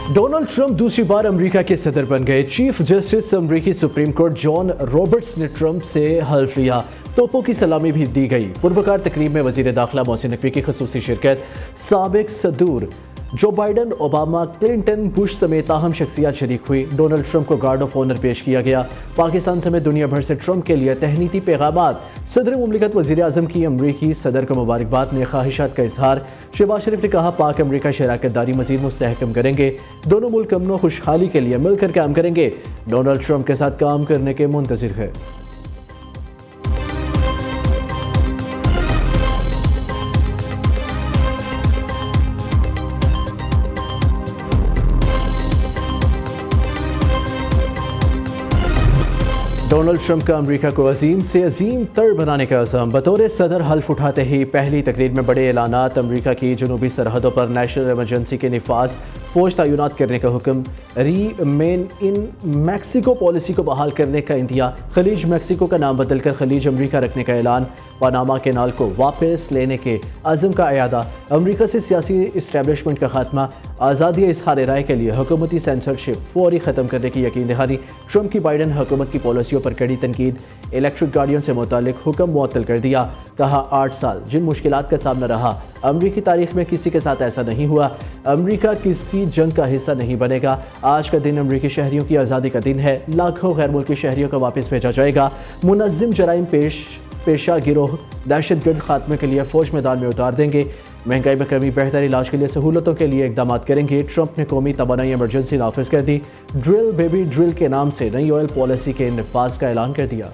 Donald Trump दूसरी बार America के सदर बन गए। चीफ जस्टिस अमेरिकी सुप्रीम कोर्ट जॉन रॉबर्ट्स ने ट्रंप से हल्फ लिया। तोपों की सलामी भी दी गई। पूर्वकार तकरीब में वजीर दाखिला मोहसिन नकवी की खसूसी शिरकत। साबिक सदूर जो बाइडन, ओबामा, क्लिंटन, बुश समेत अहम शख्सियत शरीक हुई। डोनाल्ड ट्रंप को गार्ड ऑफ ऑनर पेश किया गया। पाकिस्तान समेत दुनिया भर से ट्रंप के लिए तहनीती पैगामात। सदर मुमलिकत वज़ीर आज़म की अमरीकी सदर को मुबारकबाद में ख्वाहिशात का इजहार। शहबाज शरीफ ने कहा पाक अमरीका शराकत दारी मजीद मुस्तहकम करेंगे। दोनों मुल्क अमन व खुशहाली के लिए मिलकर काम करेंगे। डोनाल्ड ट्रंप के साथ काम करने के मुंतज़िर है। डोनाल्ड ट्रंप का अमेरिका को अजीम से अजीम तर बनाने का अज़म। बतौर सदर हल्फ उठाते ही पहली तकरीर में बड़े ऐलानात। अमेरिका की जनूबी सरहदों पर नेशनल इमरजेंसी के निफाज, फौज तैनात करने का हुक्म, रीमेन इन मैक्सिको पॉलिसी को बहाल करने का इंदिया, खलीज मैक्सिको का नाम बदलकर खलीज अमेरिका रखने का ऐलान, पनामा कैनाल को वापस लेने के अज़म का अयादा, अमेरिका से सियासी इस्टेब्लिशमेंट का खात्मा, आज़ादी इजहार राय के लिए हुकूमती सेंसरशिप फौरी ख़त्म करने की यकीन दहानी। ट्रंप की बाइडन हुकूमत की पॉलिसियों पर कड़ी तनकीद। इलेक्ट्रिक गाड़ियों से मुतालिक हुक्म मुअत्तल कर दिया। कहा 8 साल जिन मुश्किलात का सामना रहा, अमरीकी तारीख में किसी के साथ ऐसा नहीं हुआ। अमरीका किसी जंग का हिस्सा नहीं बनेगा। आज का दिन अमरीकी शहरियों की आज़ादी का दिन है। लाखों गैर मुल्की शहरियों को वापस भेजा जाएगा। मुनज़्ज़िम जराइम पेशा गिरोह दहशतगर्द खात्मे के लिए फौज मैदान में उतार देंगे। महंगाई में कमी, बेहतर इलाज के लिए सहूलतों के लिए इकदाम करेंगे। ट्रंप ने कौमी तवानाई इमरजेंसी नाफिज कर दी। ड्रिल बेबी ड्रिल के नाम से नई ऑयल पॉलिसी के नफाज का ऐलान कर दिया।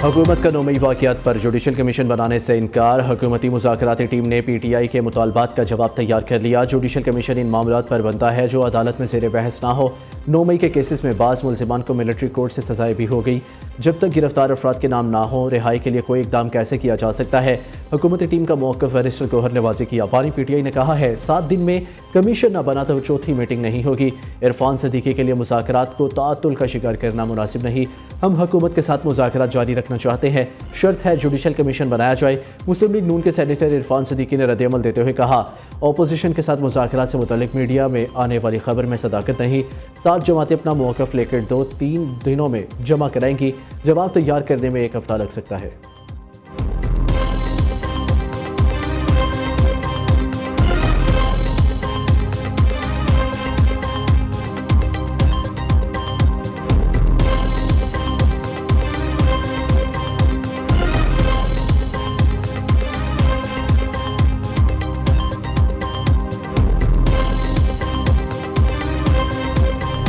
हुकूमत का 9 मई वाक़यात पर जुडिशल कमीशन बनाने से इनकार। हुकूमती मुज़ाकराती टीम ने PTI के मुतालबात का जवाब तैयार कर लिया। जुडिशल कमीशन इन मामलात पर बनता है जो अदालत में ज़ेर बहस ना हो। 9 मई के केसेस में बाज़ मुल्ज़िमान को मिलिट्री कोर्ट से सजाएं भी हो गई। जब तक गिरफ्तार अफराद के नाम ना हो, रिहाई के लिए कोई इकदाम कैसे किया जा सकता है। हुकूमती टीम का मौक़िफ़ बैरिस्टर गौहर ने वाज़ेह किया। बानी PTI ने कहा है 7 दिन में कमीशन न बना तो चौथी मीटिंग नहीं होगी। इरफान सदीकी के लिए मुज़ाकरात को ताअत्तुल का शिकार करना मुनासिब नहीं। हम हुकूमत के साथ मुज़ाकरात जारी रखना चाहते हैं। शर्त है जुडिशल कमीशन बनाया जाए। मुस्लिम लीग नून के सेनेटर इरफान सदीकी ने रद्द-ए-अमल देते हुए कहा अपोजिशन के साथ मुज़ाकरात से मुतालिक मीडिया में आने वाली खबर में सदाकत नहीं। 7 जमातें अपना मौक़िफ़ लेकर 2-3 दिनों में जमा कराएंगी। जवाब तैयार करने में 1 हफ्ता लग सकता है।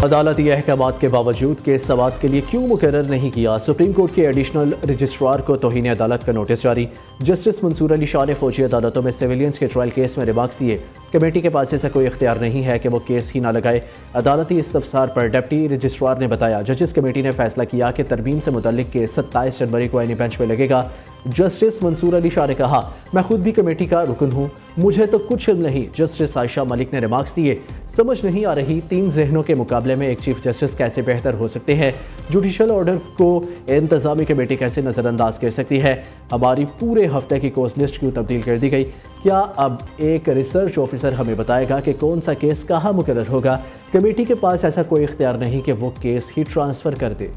अदालती अहकामात के बावजूद केस समाअत के लिए क्यों मुकर्रर नहीं किया। सुप्रीम कोर्ट के एडिशनल रजिस्ट्रार को तौहीन अदालत का नोटिस जारी। जस्टिस मंसूर अली शाह ने फौजी अदालतों में सिविलियंस के ट्रायल केस में रिमार्क्स दिए। कमेटी के पास ऐसा कोई इख्तियार नहीं है कि वो केस ही ना लगाए। अदालती इस्तफसार पर डिप्टी रजिस्ट्रार ने बताया जजेस कमेटी ने फैसला किया कि तरमीम से मुतल्लिक केस 27 जनवरी को आईनी बेंच में लगेगा। जस्टिस मंसूर अली शाह ने कहा मैं खुद भी कमेटी का रुकन हूँ, मुझे तो कुछ इल्म नहीं। जस्टिस आयशा मलिक ने रिमार्क्स दिए समझ नहीं आ रही 3 ज़हनों के मुकाबले में एक चीफ जस्टिस कैसे बेहतर हो सकते हैं। जुडिशल ऑर्डर को इंतजामी कमेटी कैसे नज़रअंदाज कर सकती है। हमारी पूरे हफ्ते की कोर्स लिस्ट क्यों तब्दील कर दी गई। क्या अब एक रिसर्च ऑफिसर हमें बताएगा कि कौन सा केस कहाँ मुकर्रर होगा। कमेटी के पास ऐसा कोई इख्तियार नहीं कि वो केस ही ट्रांसफ़र कर दे।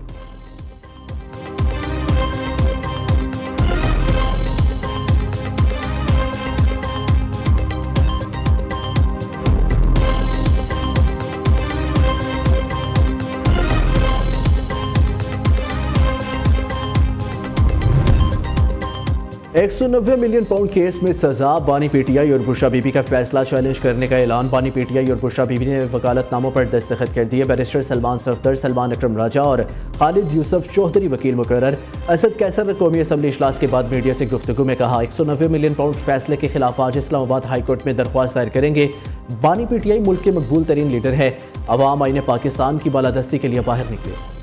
£190 मिलियन केस में सजा। बानी PTI और बुशरा बीबी का फैसला चैलेंज करने का ऐलान। बानी PTI और बुशरा बीबी ने वकालतनामों पर दस्तखत कर दिए। बैरिस्टर सलमान सफदर, सलमान अकरम राजा और खालिद यूसुफ चौधरी वकील मुकर्रर। असद कैसर ने कौमी असम्बली इजलास के बाद मीडिया से गुफ्तगू में कहा £190 मिलियन फैसले के खिलाफ आज इस्लामाबाद हाई कोर्ट में दरख्वास्त दायर करेंगे। बानी PTI मुल्क के मकबूल तरीन लीडर है। अवाम आईने पाकिस्तान की बालादस्ती के लिए बाहर निकले।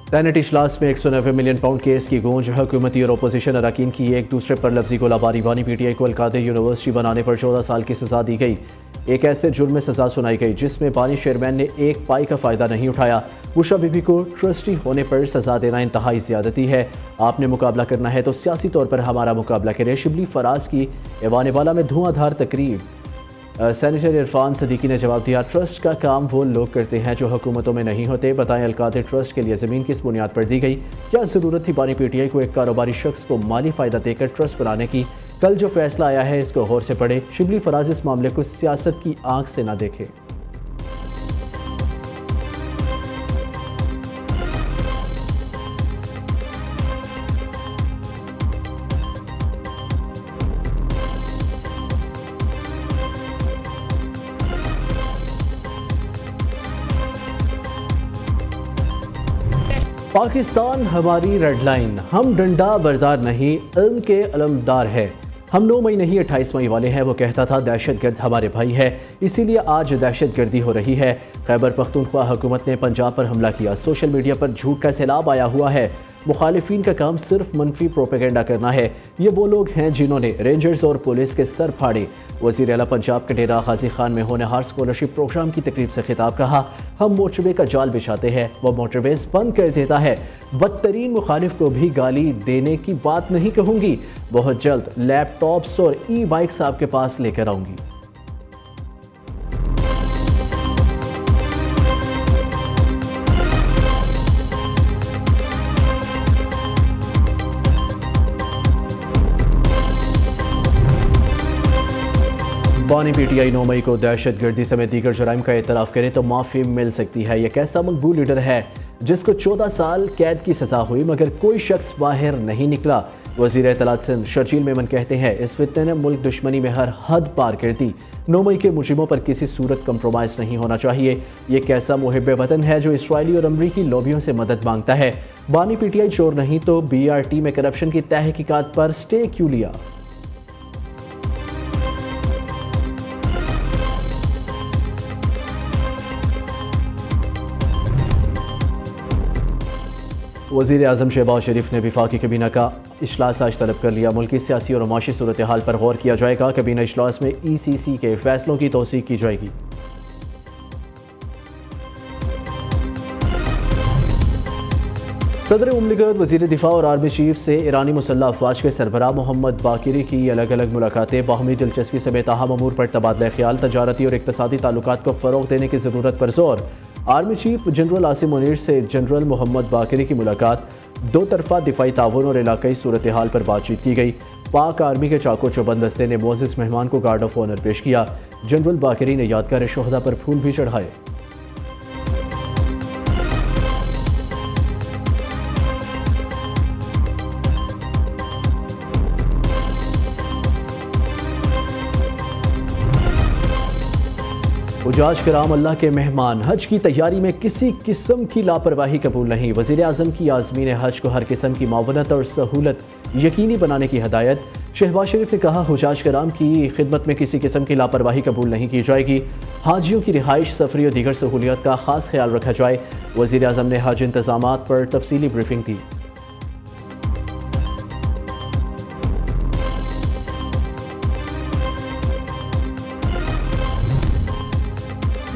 सेनेट इजलास में 190 मिलियन पाउंड केस की गूंज। हुकूमती और अपोजिशन अरकान की एक दूसरे पर लफ्जी गोलाबारी। बानी PTI को अलकादर यूनिवर्सिटी बनाने पर 14 साल की सजा दी गई। एक ऐसे जुर्म में सजा सुनाई गई जिसमें बानी चेयरमैन ने एक पाई का फ़ायदा नहीं उठाया। बुशरा बीबी को ट्रस्टी होने पर सजा देना इंतहाई ज़्यादती है। आपने मुकाबला करना है तो सियासी तौर पर हमारा मुकाबला करें। शिबली फराज की ऐवान बाला में धुआंधार तकरीब। सेनेटर इरफान सदीकी ने जवाब दिया, ट्रस्ट का काम वो लोग करते हैं जो हुकूमतों में नहीं होते। बताएं अलकादर ट्रस्ट के लिए ज़मीन किस बुनियाद पर दी गई? क्या ज़रूरत थी बानी PTI को एक कारोबारी शख्स को माली फ़ायदा देकर ट्रस्ट बनाने की? कल जो फैसला आया है इसको गौर से पढ़े। शिबली फराज इस मामले को सियासत की आंख से ना देखे। पाकिस्तान हमारी रेड लाइन, हम डंडा बरदार नहीं, इल्म के अलमदार है। हम 9 मई नहीं 28 मई वाले हैं। वो कहता था दहशतगर्द हमारे भाई है, इसीलिए आज दहशतगर्दी हो रही है। खैबर पख्तूनख्वा हुकूमत ने पंजाब पर हमला किया। सोशल मीडिया पर झूठ का सैलाब आया हुआ है। मुखालिफिन का काम सिर्फ मनफी प्रोपेगेंडा करना है। ये वो लोग हैं जिन्होंने रेंजर्स और पुलिस के सर फाड़े। वज़ीर आला पंजाब के डेरा गाजी खान में होनहार स्कॉलरशिप प्रोग्राम की तकरीब से खिताब कहा, हम मोटरवे का जाल बिछाते हैं, वह मोटरवेज बंद कर देता है। बदतरीन मुखालिफ को भी गाली देने की बात नहीं कहूँगी। बहुत जल्द लैपटॉप्स और ई-बाइक्स आपके पास लेकर आऊँगी। बानी PTI 9 मई को दहशतगर्दी समेत दीगर जराइम का एतराफ़ करे तो माफ़ी मिल सकती है। यह कैसा मकबूल लीडर है जिसको 14 साल कैद की सज़ा हुई मगर कोई शख्स बाहर नहीं निकला। वज़ीर इत्तलात सिंध शर्जील मेमन कहते हैं, इस फितने ने मुल्क दुश्मनी में हर हद पार कर दी। 9 मई के मुजरिमों पर किसी सूरत कंप्रोमाइज़ नहीं होना चाहिए। ये कैसा मुहिब वतन है जो इसराइली और अमरीकी लॉबियों से मदद मांगता है। बानी PTI चोर नहीं तो BRT में करप्शन की तहकीकात पर स्टे क्यों लिया? वज़ीर आज़म शहबाज शरीफ ने वफाकी कैबिनेट का इजलास आज तलब कर लिया। मुल्की सियासी और माशी सूरत हाल पर गौर किया जाएगा। कैबिनेट इजलास में ECC के फैसलों की तौसीक की जाएगी। सदर मुमलिकत वज़ीर दिफा और आर्मी चीफ से ईरानी मुसल्लह अफवाज के सरबराह मोहम्मद बाकिरी की अलग अलग मुलाकातें। बाहमी दिलचस्पी समेत अहम अमूर पर तबादला ख्याल। तजारती और इक़्तिसादी ताल्लुकात को फ़रोग़ देने की ज़रूरत पर जोर। Army chief general Asim Munir से जनरल मोहम्मद बाकिरी की मुलाकात। दो तरफा दिफाई ताउन और इलाकाई सूरत हाल पर बातचीत की गई। पाक आर्मी के चाको चौबंद दस्ते ने मोअज़्ज़िज़ मेहमान को गार्ड ऑफ ऑनर पेश किया। जनरल बाकिरी ने यादगार शोहदा पर फूल भी चढ़ाए। हुज्जाज किराम अल्लाह के मेहमान, हज की तैयारी में किसी किस्म की लापरवाही कबूल नहीं। वज़ीर आज़म की आज़मीन हज को हर किस्म की मावनत और सहूलत यकीनी बनाने की हदायत। शहबाज शरीफ ने कहा, हुज्जाज किराम की खिदमत में किसी किस्म की लापरवाही कबूल नहीं की जाएगी। हाजियों की रिहाइश, सफरी और दीगर सहूलियत का खास ख्याल रखा जाए। वज़ीर आज़म ने हज इंतज़ामात पर तफसीली ब्रीफिंग दी।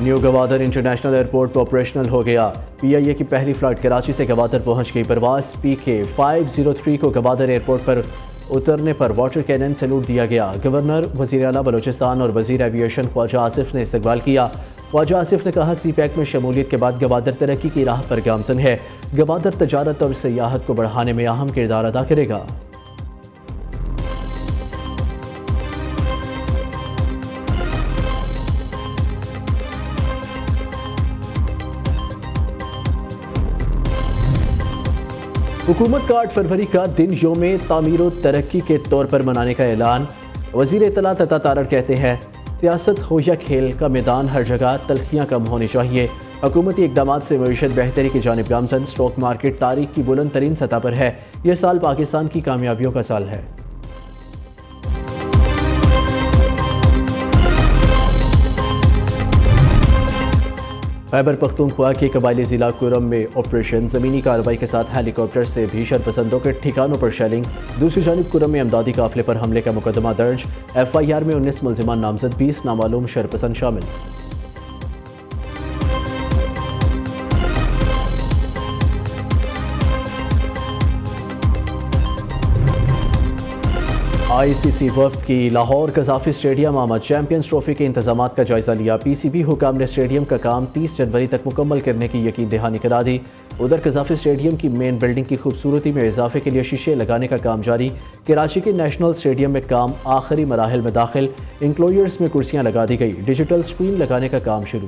New Gwadar international airport operational हो गया। PIA की पहली फ़्लाइट कराची से गवादर पहुंच गई। परवाज़ PK 503 को गवादर एयरपोर्ट पर उतरने पर वाटर कैनन सैल्यूट दिया गया। गवर्नर, वज़ीर आला बलोचिस्तान और वज़ीर एविएशन ख्वाजा आसिफ ने इस्तकबाल किया। ख्वाजा आसिफ ने कहा, CPEC में शमूलियत के बाद गवादर तरक्की की राह पर गामजन है। गवादर तजारत और सियाहत को बढ़ाने में अहम किरदार अदा करेगा। हुकूमत का 8 फरवरी का दिन यौम तामीर और तरक्की के तौर पर मनाने का ऐलान। वज़ीर इत्तलात अता तारड़ कहते हैं, सियासत हो या खेल का मैदान, हर जगह तल्खियाँ कम होनी चाहिए। हुकूमती इक़दामात से मईशत बेहतरी की जानिब गामजन। स्टॉक मार्केट तारीख की बुलंद तरीन सतह पर है। यह साल पाकिस्तान की कामयाबियों का साल है। खैबर पख्तूनख्वा के कबायली जिला कुरम में ऑपरेशन, ज़मीनी कार्रवाई के साथ हेलीकॉप्टर से भी शरपसंदों के ठिकानों पर शेलिंग। दूसरी जानिब कुरम में अमदादी काफिले पर हमले का मुकदमा दर्ज। FIR में 19 मुल्जिमान नामजद, 20 नामालूम शरपसंद शामिल। ICC वफ्द की लाहौर कज़ाफी स्टेडियम आमद, चैंपियंस ट्रॉफी के इंतजाम का जायजा लिया। PCB हुकाम ने स्टेडियम का काम 30 जनवरी तक मुकम्मल करने की यकीन दहानी करा दी। उधर कज़ाफी स्टेडियम की मेन बिल्डिंग की खूबसूरती में इजाफे के लिए शीशे लगाने का काम जारी। कराची के नेशनल स्टेडियम में काम आखिरी मराहिल में दाखिल, इंक्लोजर्स में कुर्सियां लगा दी गई, डिजिटल स्क्रीन लगाने का काम शुरू।